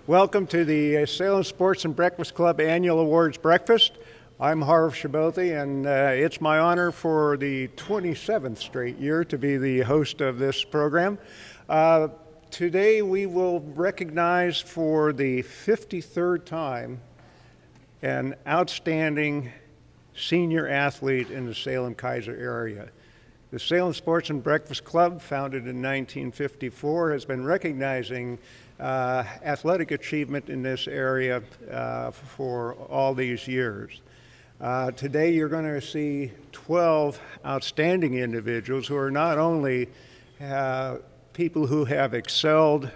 Welcome to the Salem Sports Breakfast Club Annual Awards Breakfast. I'm Harv Shabothi, and it's my honor for the 27th straight year to be the host of this program. Today we will recognize for the 53rd time an outstanding senior athlete in the Salem-Keizer area. The Salem Sports and Breakfast Club, founded in 1954, has been recognizing athletic achievement in this area for all these years. Today you're going to see 12 outstanding individuals who are not only people who have excelled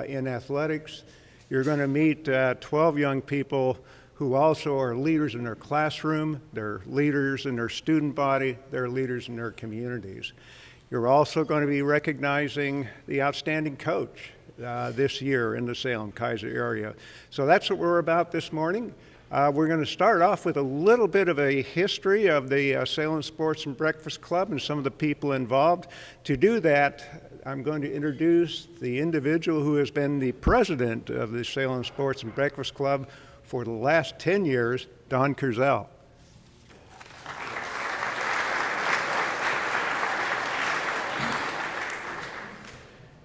in athletics. You're going to meet 12 young people who also are leaders in their classroom, they're leaders in their student body, they're leaders in their communities. You're also going to be recognizing the outstanding coach this year in the Salem-Keizer area. So that's what we're about this morning. We're going to start off with a little bit of a history of the Salem Sports and Breakfast Club and some of the people involved. To do that, I'm going to introduce the individual who has been the president of the Salem Sports and Breakfast Club for the last 10 years, Don Kurzel.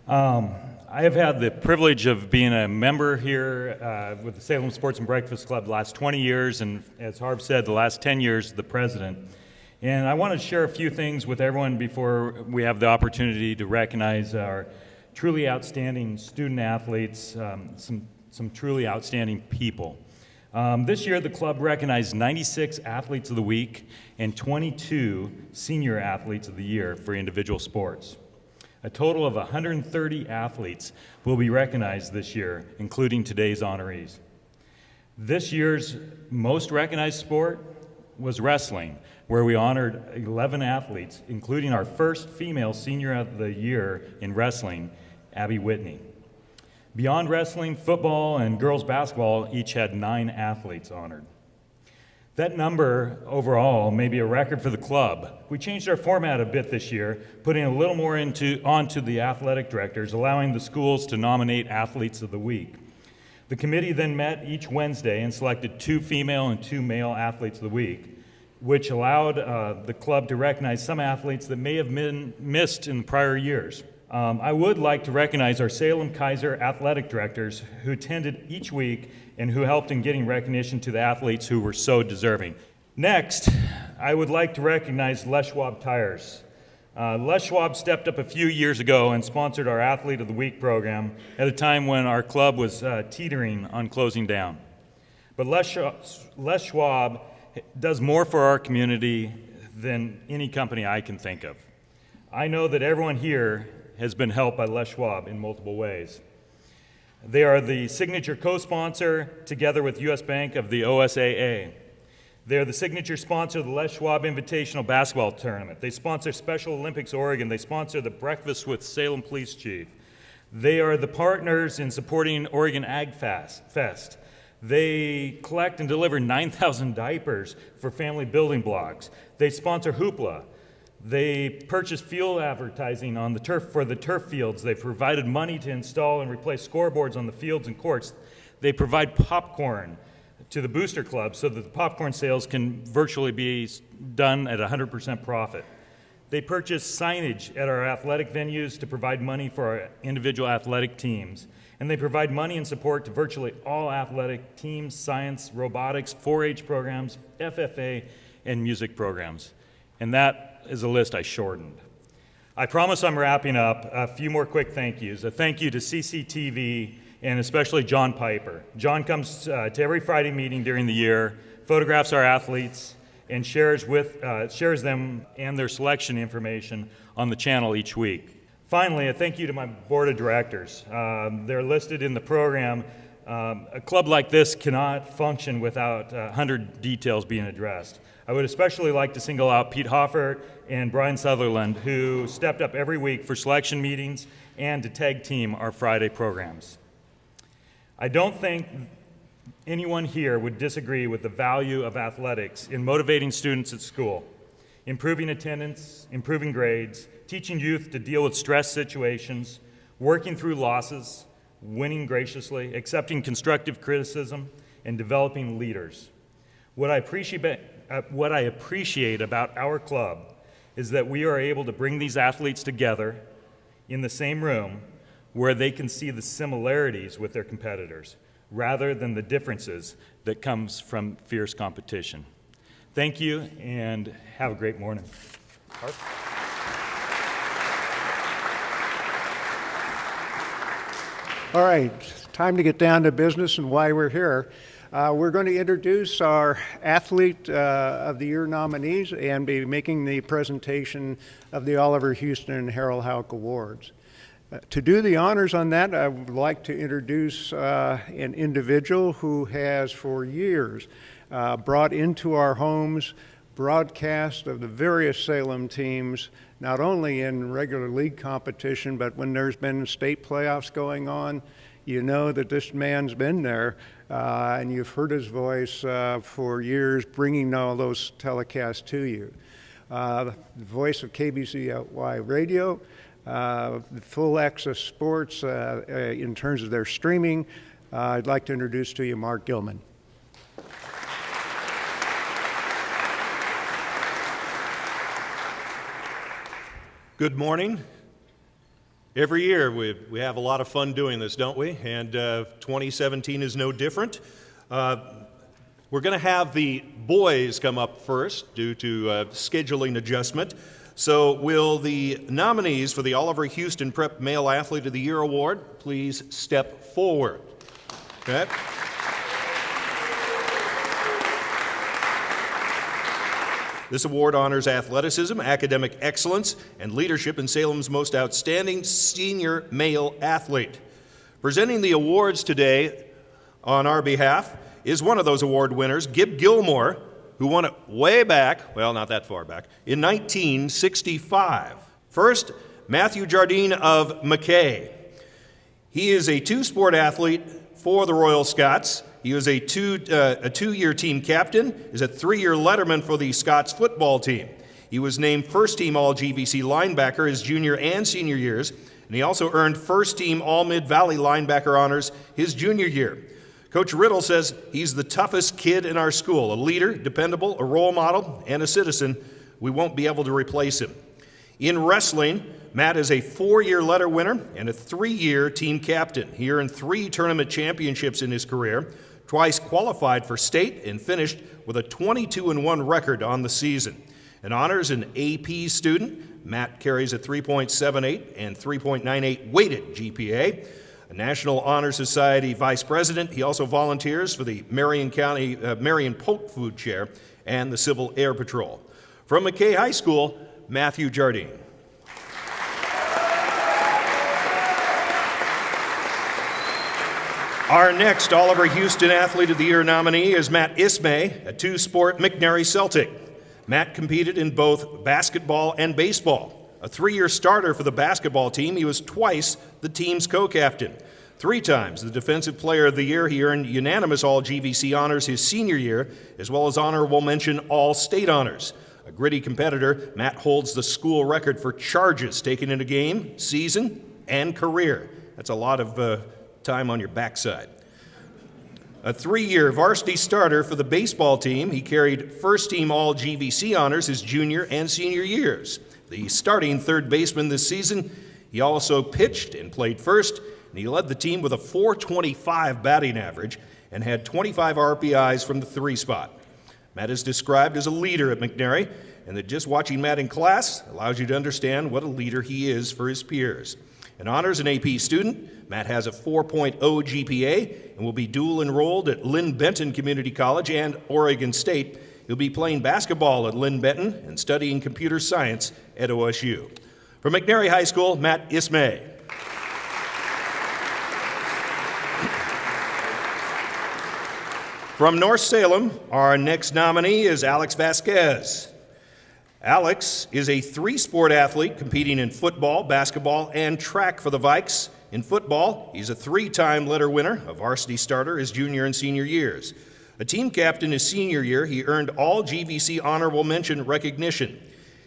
I have had the privilege of being a member here with the Salem Sports and Breakfast Club the last 20 years, and as Harv said, the last 10 years, the president. And I want to share a few things with everyone before we have the opportunity to recognize our truly outstanding student athletes, some truly outstanding people. This year, the club recognized 96 Athletes of the Week and 22 Senior Athletes of the Year for individual sports. A total of 130 athletes will be recognized this year, including today's honorees. This year's most recognized sport was wrestling, where we honored 11 athletes, including our first female Senior of the Year in wrestling, Abby Whitney. Beyond wrestling, football, and girls basketball each had 9 athletes honored. That number overall may be a record for the club. We changed our format a bit this year, putting a little more onto the athletic directors, allowing the schools to nominate Athletes of the Week. The committee then met each Wednesday and selected 2 female and 2 male Athletes of the Week, which allowed the club to recognize some athletes that may have been missed in prior years. I would like to recognize our Salem-Keizer athletic directors who attended each week and who helped in getting recognition to the athletes who were so deserving. Next, I would like to recognize Les Schwab Tires. Les Schwab stepped up a few years ago and sponsored our Athlete of the Week program at a time when our club was teetering on closing down. But Les Schwab does more for our community than any company I can think of. I know that everyone here has been helped by Les Schwab in multiple ways. They are the signature co-sponsor, together with U.S. Bank, of the OSAA. They are the signature sponsor of the Les Schwab Invitational Basketball Tournament. They sponsor Special Olympics Oregon. They sponsor the Breakfast with Salem Police Chief. They are the partners in supporting Oregon Ag Fest. They collect and deliver 9,000 diapers for family building blocks. They sponsor Hoopla. They purchase field advertising on the turf for the turf fields. They've provided money to install and replace scoreboards on the fields and courts. They provide popcorn to the Booster Club so that the popcorn sales can virtually be done at 100% profit. They purchase signage at our athletic venues to provide money for our individual athletic teams. And they provide money and support to virtually all athletic teams, science, robotics, 4-H programs, FFA, and music programs. And that is a list I shortened. I promise I'm wrapping up. A few more quick thank yous. A thank you to CCTV and especially John Piper. John comes to every Friday meeting during the year, photographs our athletes, and shares them and their selection information on the channel each week. Finally, a thank you to my board of directors. They're listed in the program. A club like this cannot function without 100 details being addressed. I would especially like to single out Pete Hoffert and Brian Sutherland, who stepped up every week for selection meetings and to tag team our Friday programs. I don't think anyone here would disagree with the value of athletics in motivating students at school, improving attendance, improving grades, teaching youth to deal with stress situations, working through losses, winning graciously, accepting constructive criticism, and developing leaders. What I appreciate about our club is that we are able to bring these athletes together in the same room where they can see the similarities with their competitors rather than the differences that comes from fierce competition. Thank you, and have a great morning. All right, time to get down to business and why we're here. We're going to introduce our Athlete of the Year nominees and be making the presentation of the Oliver Houston and Harold Houck Awards. To do the honors on that, I would like to introduce an individual who has for years brought into our homes broadcast of the various Salem teams, not only in regular league competition, but when there's been state playoffs going on, you know that this man's been there, and you've heard his voice for years, bringing all those telecasts to you. The voice of KBCY Radio, full access sports in terms of their streaming. I'd like to introduce to you Mark Gilman. Good morning. Every year we have a lot of fun doing this, don't we? And 2017 is no different. We're going to have the boys come up first due to scheduling adjustment. So will the nominees for the Oliver Houston Prep Male Athlete of the Year Award please step forward? Okay. This award honors athleticism, academic excellence, and leadership in Salem's most outstanding senior male athlete. Presenting the awards today on our behalf is one of those award winners, Gib Gilmore, who won it way back, well, not that far back, in 1965. First, Matthew Jardine of McKay. He is a two-sport athlete for the Royal Scots. He was a two-year team captain, is a three-year letterman for the Scots football team. He was named first-team All-GVC linebacker his junior and senior years, and he also earned first-team All-Mid-Valley linebacker honors his junior year. Coach Riddle says he's the toughest kid in our school, a leader, dependable, a role model, and a citizen. We won't be able to replace him. In wrestling, Matt is a 4-year letter winner and a 3-year team captain. He earned 3 tournament championships in his career, twice qualified for state, and finished with a 22-1 record on the season. An honors and AP student, Matt carries a 3.78 and 3.98 weighted GPA. A National Honor Society vice president, he also volunteers for the Marion Polk Food Chair and the Civil Air Patrol. From McKay High School, Matthew Jardine. Our next Oliver Houston Athlete of the Year nominee is Matt Ismay, a two-sport McNary Celtic. Matt competed in both basketball and baseball. A 3-year starter for the basketball team, he was twice the team's co-captain. 3 times the Defensive Player of the Year, he earned unanimous All-GVC honors his senior year, as well as honorable mention All-State honors. A gritty competitor, Matt holds the school record for charges taken in a game, season, and career. That's a lot of time on your backside. A 3-year varsity starter for the baseball team, he carried first-team All-GVC honors his junior and senior years. The starting third baseman this season, he also pitched and played first, and he led the team with a .425 batting average and had 25 RBIs from the 3 spot. Matt is described as a leader at McNary, and that just watching Matt in class allows you to understand what a leader he is for his peers. An honors and AP student, Matt has a 4.0 GPA and will be dual enrolled at Lynn Benton Community College and Oregon State. He'll be playing basketball at Lynn Benton and studying computer science at OSU. From McNary High School, Matt Ismay. From North Salem, our next nominee is Alex Vasquez. Alex is a 3-sport athlete competing in football, basketball, and track for the Vikes. In football, he's a 3-time letter winner, a varsity starter his junior and senior years. A team captain his senior year, he earned All-GVC honorable mention recognition.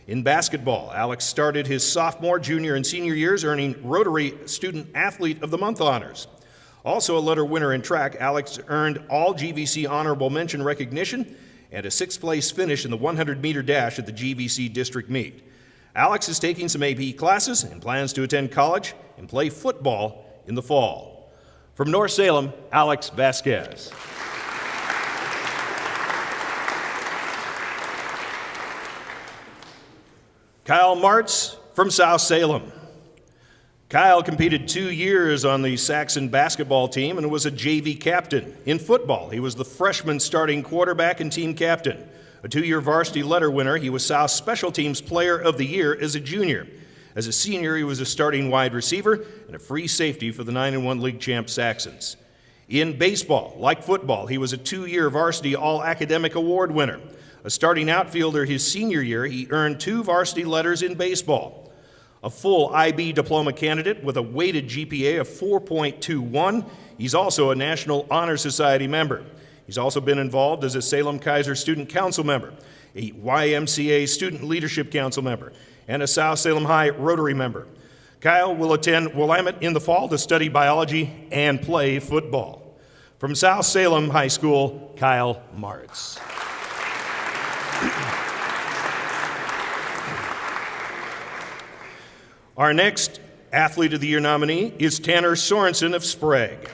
In basketball, Alex started his sophomore, junior, and senior years earning Rotary Student Athlete of the Month honors. Also a letter winner in track, Alex earned all GVC honorable mention recognition and a 6th place finish in the 100-meter dash at the GVC district meet. Alex is taking some AP classes and plans to attend college and play football in the fall. From North Salem, Alex Vasquez. Kyle Martz from South Salem. Kyle competed 2 years on the Saxon basketball team and was a JV captain. In football, he was the freshman starting quarterback and team captain. A 2-year varsity letter winner, he was South Special Teams Player of the Year as a junior. As a senior, he was a starting wide receiver and a free safety for the 9-1 league champ Saxons. In baseball, like football, he was a 2-year varsity all-academic award winner. A starting outfielder his senior year, he earned 2 varsity letters in baseball. A full IB diploma candidate with a weighted GPA of 4.21. He's also a National Honor Society member. He's also been involved as a Salem Kaiser Student Council member, a YMCA Student Leadership Council member, and a South Salem High Rotary member. Kyle will attend Willamette in the fall to study biology and play football. From South Salem High School, Kyle Martz. Our next Athlete of the Year nominee is Tanner Sorensen of Sprague.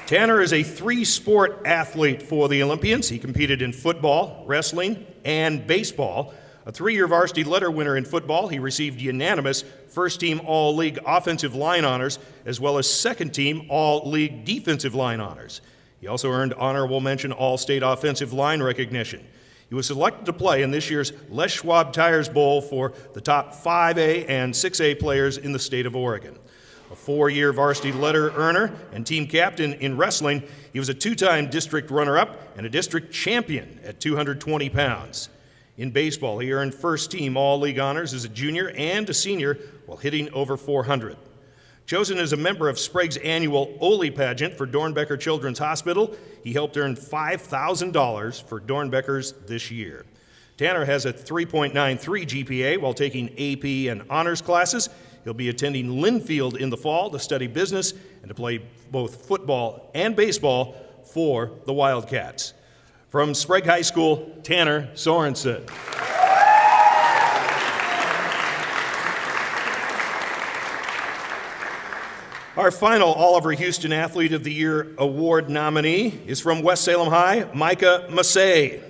Tanner is a 3-sport athlete for the Olympians. He competed in football, wrestling, and baseball. A 3-year varsity letter winner in football, he received unanimous first-team All-League offensive line honors, as well as second-team All-League defensive line honors. He also earned honorable mention All-State offensive line recognition. He was selected to play in this year's Les Schwab Tires Bowl for the top 5A and 6A players in the state of Oregon. A 4-year varsity letter earner and team captain in wrestling, he was a 2-time district runner-up and a district champion at 220 pounds. In baseball, he earned first-team All-League honors as a junior and a senior while hitting over 400. Chosen as a member of Sprague's annual Ole pageant for Dornbecker Children's Hospital, he helped earn $5,000 for Dornbeckers this year. Tanner has a 3.93 GPA while taking AP and honors classes. He'll be attending Linfield in the fall to study business and to play both football and baseball for the Wildcats. From Sprague High School, Tanner Sorensen. Our final Oliver Houston Athlete of the Year award nominee is from West Salem High, Micah Massey.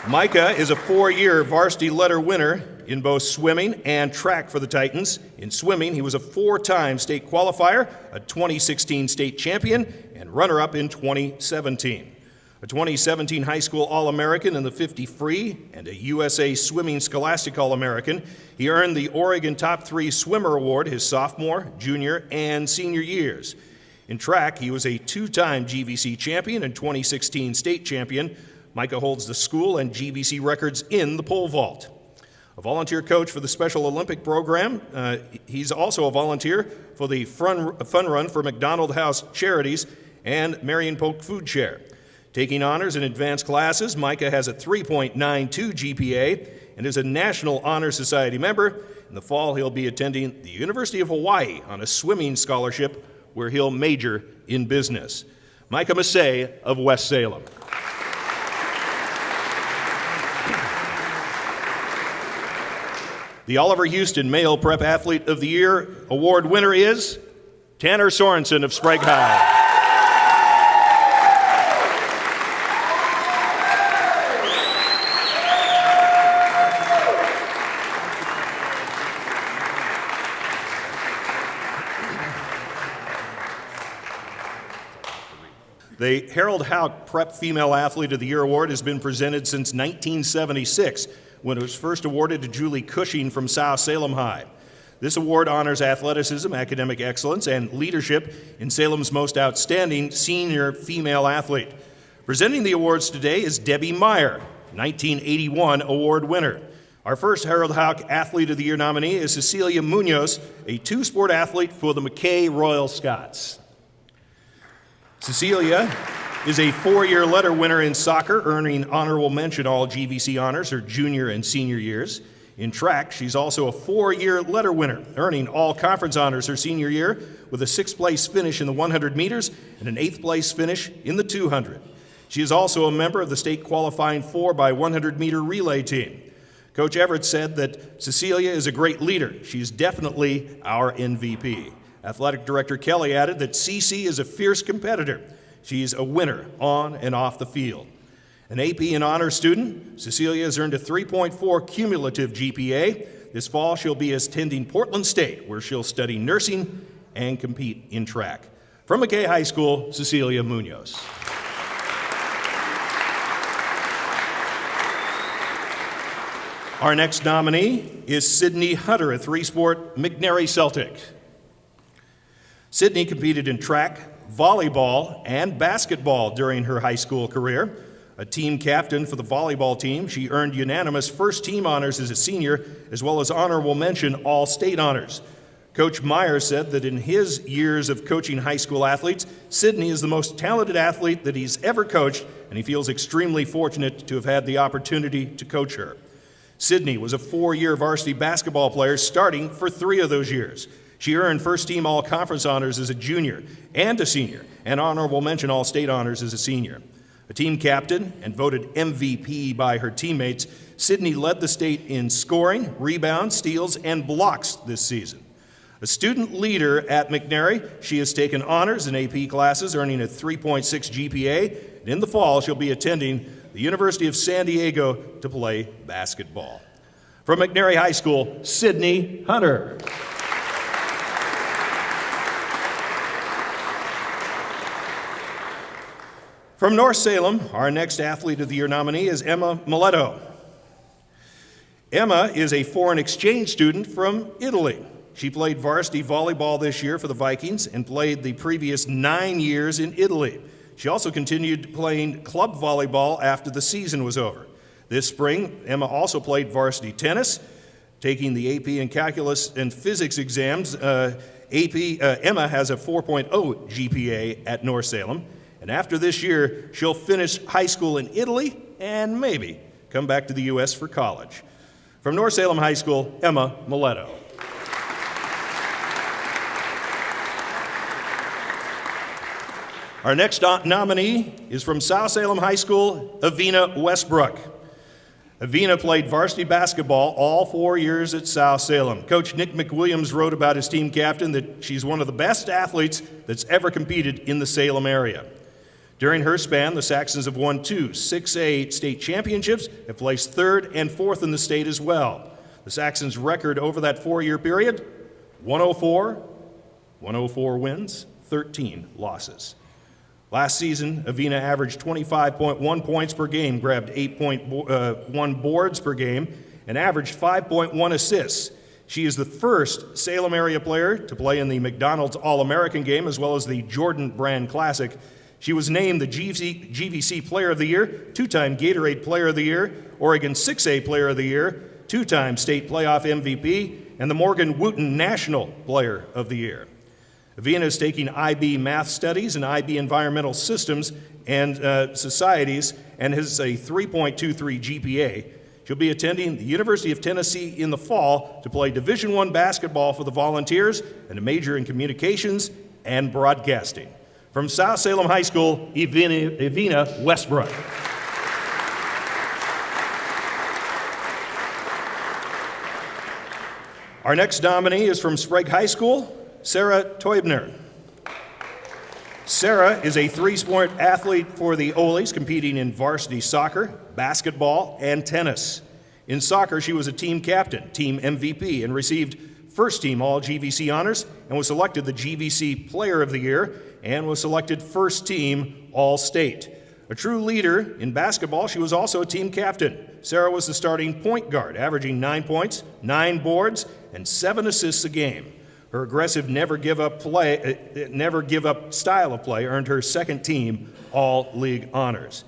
Micah is a 4-year varsity letter winner in both swimming and track for the Titans. In swimming, he was a 4-time state qualifier, a 2016 state champion, and runner-up in 2017. A 2017 high school All-American in the 50 free and a USA Swimming Scholastic All-American, he earned the Oregon Top 3 Swimmer Award his sophomore, junior, and senior years. In track, he was a 2-time GVC champion and 2016 state champion. Micah holds the school and GVC records in the pole vault. A volunteer coach for the Special Olympic program, he's also a volunteer for the Fun Run for McDonald House Charities and Marion Polk Food Share. Taking honors in advanced classes, Micah has a 3.92 GPA and is a National Honor Society member. In the fall, he'll be attending the University of Hawaii on a swimming scholarship where he'll major in business. Micah Massey of West Salem. The Oliver Houston Male Prep Athlete of the Year award winner is Tanner Sorensen of Sprague High. The Harold Houck Prep Female Athlete of the Year award has been presented since 1976, when it was first awarded to Julie Cushing from South Salem High. This award honors athleticism, academic excellence, and leadership in Salem's most outstanding senior female athlete. Presenting the awards today is Debbie Meyer, 1981 award winner. Our first Harold Houck Athlete of the Year nominee is Cecilia Munoz, a 2-sport athlete for the McKay Royal Scots. Cecilia is a 4-year letter winner in soccer, earning honorable mention all GVC honors her junior and senior years. In track, she's also a 4-year letter winner, earning all conference honors her senior year with a 6th-place finish in the 100 meters and an 8th-place finish in the 200. She is also a member of the state qualifying 4x100-meter relay team. Coach Everett said that Cecilia is a great leader. She's definitely our MVP. Athletic Director Kelly added that CC is a fierce competitor. She's a winner on and off the field. An AP and honors student, Cecilia has earned a 3.4 cumulative GPA. This fall, she'll be attending Portland State, where she'll study nursing and compete in track. From McKay High School, Cecilia Munoz. Our next nominee is Sydney Hunter, a 3-sport McNary Celtic. Sydney competed in track, volleyball, and basketball during her high school career. A team captain for the volleyball team, she earned unanimous first-team honors as a senior, as well as honorable mention all-state honors. Coach Meyer said that in his years of coaching high school athletes, Sydney is the most talented athlete that he's ever coached, and he feels extremely fortunate to have had the opportunity to coach her. Sydney was a 4-year varsity basketball player, starting for 3 of those years. She earned first-team all-conference honors as a junior and a senior, and honorable mention all-state honors as a senior. A team captain and voted MVP by her teammates, Sydney led the state in scoring, rebounds, steals, and blocks this season. A student leader at McNary, she has taken honors in AP classes, earning a 3.6 GPA, and in the fall she'll be attending the University of San Diego to play basketball. From McNary High School, Sydney Hunter. From North Salem, our next Athlete of the Year nominee is Emma Miletto. Emma is a foreign exchange student from Italy. She played varsity volleyball this year for the Vikings and played the previous 9 years in Italy. She also continued playing club volleyball after the season was over. This spring, Emma also played varsity tennis, taking the AP and calculus and physics exams. Emma has a 4.0 GPA at North Salem. And after this year, she'll finish high school in Italy and maybe come back to the U.S. for college. From North Salem High School, Emma Miletto. Our next nominee is from South Salem High School, Evina Westbrook. Evina played varsity basketball all 4 years at South Salem. Coach Nick McWilliams wrote about his team captain that she's one of the best athletes that's ever competed in the Salem area. During her span, the Saxons have won 2 6A state championships, have placed 3rd and 4th in the state as well. The Saxons' record over that 4-year period, 104 wins, 13 losses. Last season, Evina averaged 25.1 points per game, grabbed 8.1 boards per game, and averaged 5.1 assists. She is the first Salem area player to play in the McDonald's All-American game as well as the Jordan Brand Classic. She was named the GVC Player of the Year, 2-time Gatorade Player of the Year, Oregon 6A Player of the Year, 2-time state playoff MVP, and the Morgan Wooten National Player of the Year. Evina is taking IB Math Studies and IB Environmental Systems and Societies and has a 3.23 GPA. She'll be attending the University of Tennessee in the fall to play Division I basketball for the Volunteers and a major in communications and broadcasting. From South Salem High School, Evina Westbrook. Our next nominee is from Sprague High School, Sarah Teubner. Sarah is a 3-sport athlete for the Olies, competing in varsity soccer, basketball, and tennis. In soccer, she was a team captain, team MVP, and received first-team All-GVC honors and was selected the GVC Player of the Year and was selected first-team All-State. A true leader in basketball, she was also a team captain. Sarah was the starting point guard, averaging 9 points, 9 boards, and 7 assists a game. Her aggressive, never give up style of play earned her second-team All-League honors.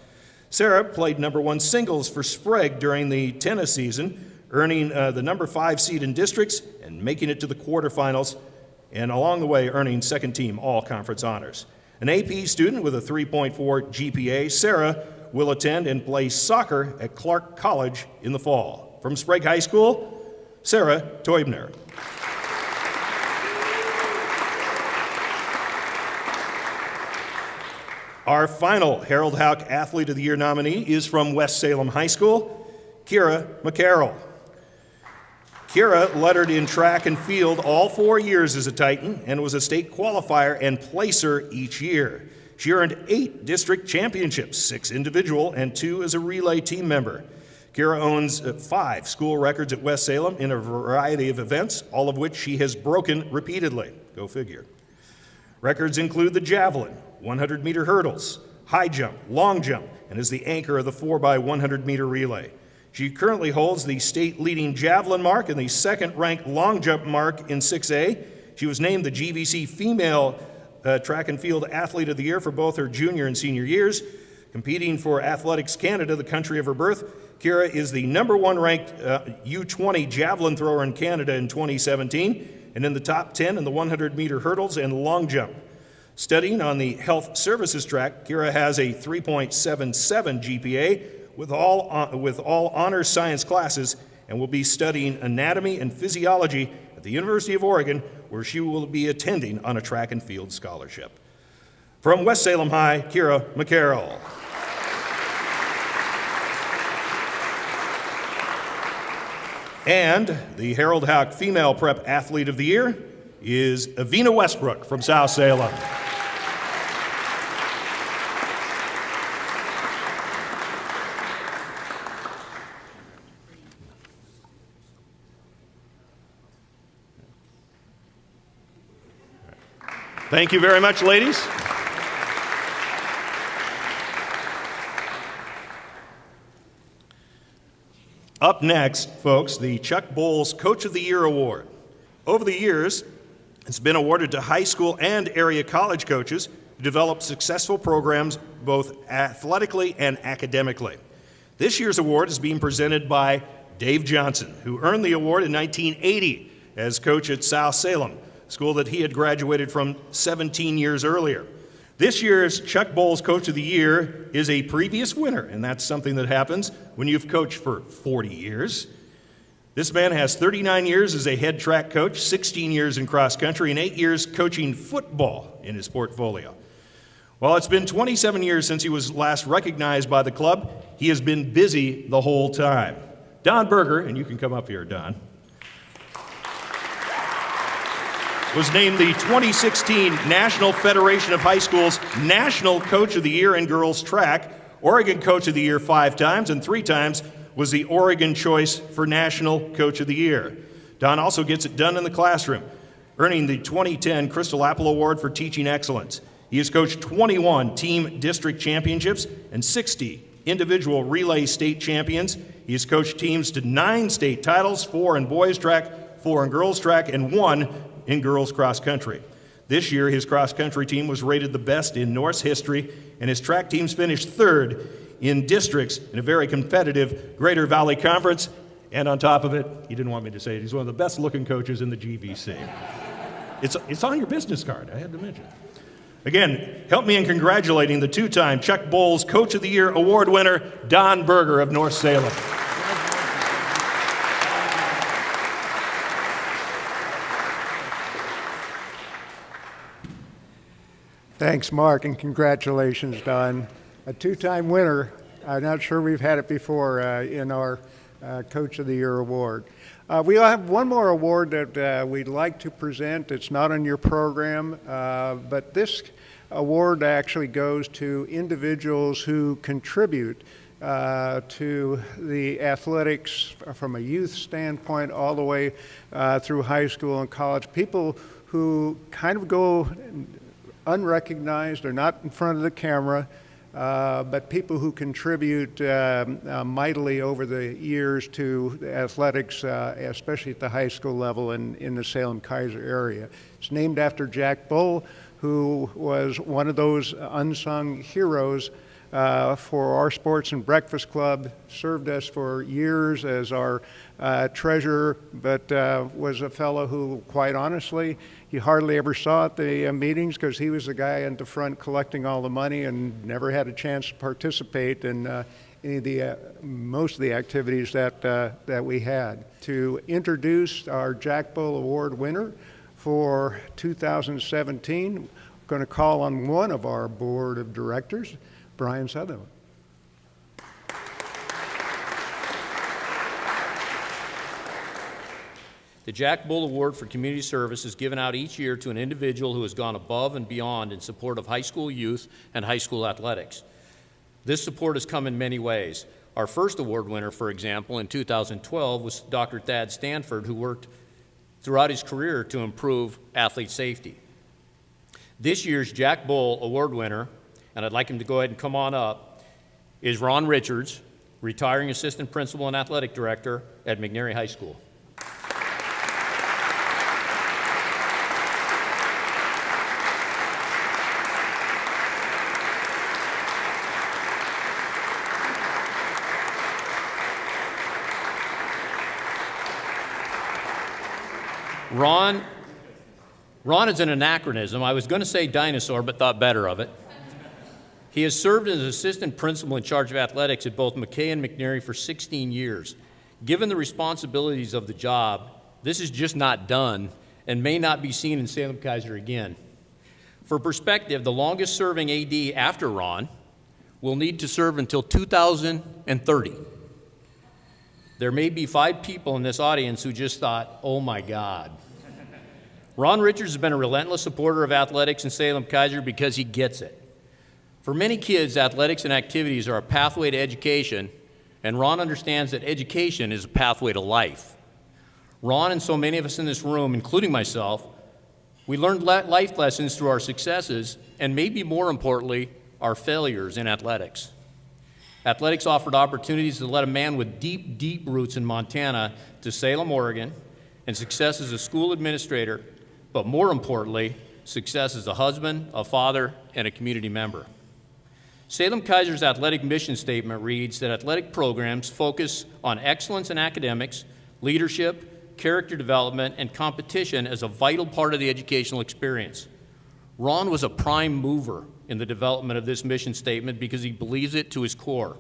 Sarah played number 1 singles for Sprague during the tennis season, earning the number 5 seed in districts and making it to the quarterfinals, and along the way earning second-team All-Conference honors. An AP student with a 3.4 GPA, Sarah will attend and play soccer at Clark College in the fall. From Sprague High School, Sarah Teubner. Our final Harold Houck Athlete of the Year nominee is from West Salem High School, Kira McCarroll. Kira lettered in track and field all 4 years as a Titan and was a state qualifier and placer each year. She earned 8 district championships, 6 individual and 2 as a relay team member. Kira owns 5 school records at West Salem in a variety of events, all of which she has broken repeatedly. Go figure. Records include the javelin, 100-meter hurdles, high jump, long jump, and is the anchor of the 4x100-meter relay. She currently holds the state-leading javelin mark and the second-ranked long jump mark in 6A. She was named the GVC Female Track and Field Athlete of the Year for both her junior and senior years. Competing for Athletics Canada, the country of her birth, Kira is the #1 ranked U20 javelin thrower in Canada in 2017 and in the top 10 in the 100-meter hurdles and long jump. Studying on the health services track, Kira has a 3.77 GPA with all honors science classes and will be studying anatomy and physiology at the University of Oregon, where she will be attending on a track and field scholarship. From West Salem High, Kira McCarroll. And the Harold Houck Female Prep Athlete of the Year is Evina Westbrook from South Salem. Thank you very much, ladies. Up next, folks, the Chuck Bowles Coach of the Year Award. Over the years, it's been awarded to high school and area college coaches who develop successful programs both athletically and academically. This year's award is being presented by Dave Johnson, who earned the award in 1980 as coach at South Salem, a school that he had graduated from 17 years earlier. This year's Chuck Bowles Coach of the Year is a previous winner, and that's something that happens when you've coached for 40 years. This man has 39 years as a head track coach, 16 years in cross country, and 8 years coaching football in his portfolio. While it's been 27 years since he was last recognized by the club, he has been busy the whole time. Don Berger, and you can come up here, Don, was named the 2016 National Federation of High Schools National Coach of the Year in girls track, Oregon Coach of the Year 5 times, and 3 times was the Oregon choice for National Coach of the Year. Don also gets it done in the classroom, earning the 2010 Crystal Apple Award for Teaching Excellence. He has coached 21 team district championships and 60 individual relay state champions. He has coached teams to 9 state titles, 4 in boys track, 4 in girls track, and 1 in girls cross country. This year, his cross country team was rated the best in North's history, and his track teams finished 3rd in districts in a very competitive Greater Valley Conference. And on top of it, he didn't want me to say it, he's one of the best looking coaches in the GVC. It's on your business card, I had to mention. Again, help me in congratulating the 2-time Chuck Bowles Coach of the Year award winner, Don Berger of North Salem. Thanks, Mark, and congratulations, Don. A 2-time winner. I'm not sure we've had it before in our Coach of the Year award. We have one more award that we'd like to present. It's not on your program, but this award actually goes to individuals who contribute to the athletics from a youth standpoint all the way through high school and college. People who kind of go unrecognized or not in front of the camera, but people who contribute mightily over the years to athletics, especially at the high school level in the Salem-Keizer area. It's named after Jack Bull, who was one of those unsung heroes for our Sports and Breakfast Club, served us for years as our treasurer, but was a fellow who, quite honestly, you hardly ever saw at the meetings because he was the guy in the front collecting all the money and never had a chance to participate. And most of the activities that we had. To introduce our Jack Bull Award winner for 2017, I'm going to call on one of our board of directors, Brian Sutherland. The Jack Bull Award for Community Service is given out each year to an individual who has gone above and beyond in support of high school youth and high school athletics. This support has come in many ways. Our first award winner, for example, in 2012 was Dr. Thad Stanford, who worked throughout his career to improve athlete safety. This year's Jack Bull Award winner, and I'd like him to go ahead and come on up, is Ron Richards, retiring assistant principal and athletic director at McNary High School. Ron is an anachronism. I was going to say dinosaur, but thought better of it. He has served as assistant principal in charge of athletics at both McKay and McNary for 16 years. Given the responsibilities of the job, this is just not done and may not be seen in Salem Keizer again. For perspective, the longest serving AD after Ron will need to serve until 2030. There may be 5 people in this audience who just thought, oh my God. Ron Richards has been a relentless supporter of athletics in Salem Keizer because he gets it. For many kids, athletics and activities are a pathway to education, and Ron understands that education is a pathway to life. Ron and so many of us in this room, including myself, we learned life lessons through our successes and maybe more importantly, our failures in athletics. Athletics offered opportunities that led a man with deep, deep roots in Montana to Salem, Oregon, and success as a school administrator, but more importantly, success as a husband, a father, and a community member. Salem Keizer's athletic mission statement reads that athletic programs focus on excellence in academics, leadership, character development, and competition as a vital part of the educational experience. Ron was a prime mover in the development of this mission statement because he believes it to his core.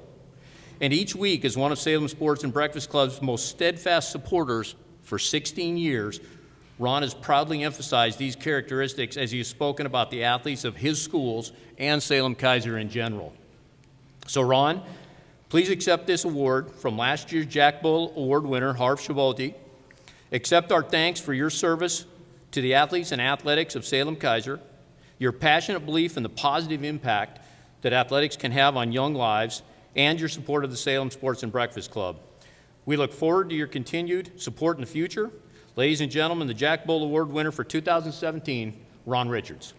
And each week, as one of Salem Sports and Breakfast Club's most steadfast supporters for 16 years, Ron has proudly emphasized these characteristics as he has spoken about the athletes of his schools and Salem Keizer in general. So Ron, please accept this award from last year's Jack Bull Award winner, Harv Shabolti. Accept our thanks for your service to the athletes and athletics of Salem Keizer, your passionate belief in the positive impact that athletics can have on young lives, and your support of the Salem Sports and Breakfast Club. We look forward to your continued support in the future. Ladies and gentlemen, the Jack Bull Award winner for 2017, Ron Richards.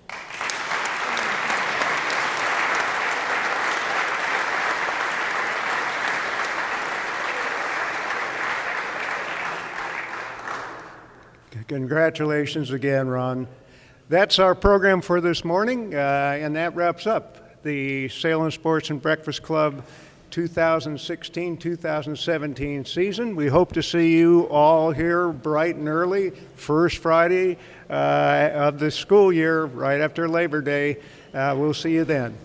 Congratulations again, Ron. That's our program for this morning, and that wraps up the Salem Sports and Breakfast Club 2016-2017 season. We hope to see you all here bright and early, first Friday of the school year, right after Labor Day. We'll see you then.